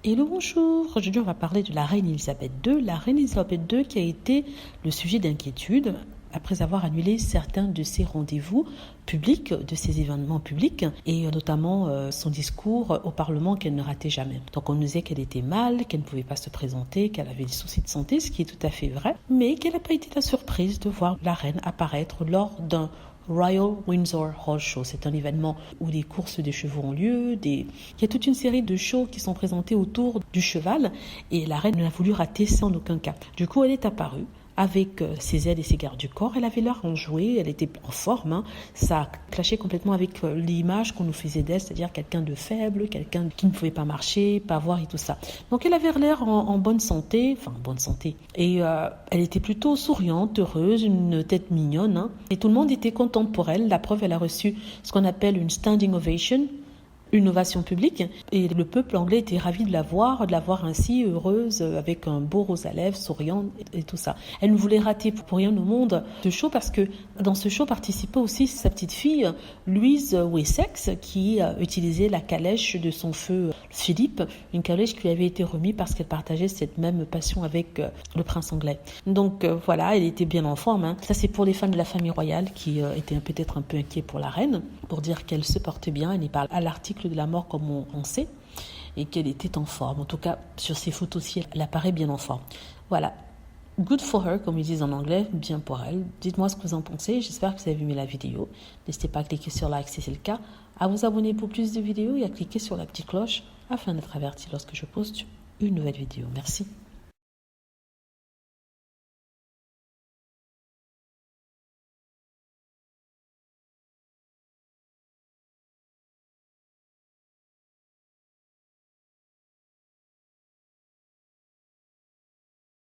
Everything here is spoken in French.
Hello, bonjour. Aujourd'hui, on va parler de la reine Elisabeth II. La reine Elisabeth II qui a été le sujet d'inquiétude après avoir annulé certains de ses rendez-vous publics, de ses événements publics, et notamment son discours au Parlement qu'elle ne ratait jamais. Donc on nous disait qu'elle était mal, qu'elle ne pouvait pas se présenter, qu'elle avait des soucis de santé, ce qui est tout à fait vrai, mais qu'elle n'a pas été la surprise de voir la reine apparaître lors d'un Royal Windsor Horse Show. C'est un événement où des courses de chevaux ont lieu, il y a toute une série de shows qui sont présentés autour du cheval et la reine n'a voulu rater ça en aucun cas. Du coup, elle est apparue avec ses ailes et ses gardes du corps. Elle avait l'air enjouée, elle était en forme. Ça a clashé complètement avec l'image qu'on nous faisait d'elle, c'est-à-dire quelqu'un de faible, quelqu'un qui ne pouvait pas marcher, pas voir et tout ça. Donc elle avait l'air en bonne santé, Et elle était plutôt souriante, heureuse, une tête mignonne. Et tout le monde était content pour elle. La preuve, elle a reçu ce qu'on appelle une standing ovation, une ovation publique, et le peuple anglais était ravi de la voir ainsi heureuse, avec un beau rose à lèvres, souriante et tout ça. Elle ne voulait rater pour rien au monde ce show parce que dans ce show participait aussi sa petite fille Louise Wessex qui utilisait la calèche de son feu Philippe, une calèche qui lui avait été remise parce qu'elle partageait cette même passion avec le prince anglais. Donc voilà, elle était bien en forme. Ça c'est pour les fans de la famille royale qui étaient peut-être un peu inquiets pour la reine, pour dire qu'elle se portait bien. Elle y parle à l'article de la mort comme on sait, et qu'elle était en forme. En tout cas, sur ces photos-ci, elle apparaît bien en forme. Voilà. Good for her, comme ils disent en anglais, bien pour elle. Dites-moi ce que vous en pensez. J'espère que vous avez aimé la vidéo. N'hésitez pas à cliquer sur like si c'est le cas, à vous abonner pour plus de vidéos et à cliquer sur la petite cloche afin d'être averti lorsque je poste une nouvelle vidéo. Merci.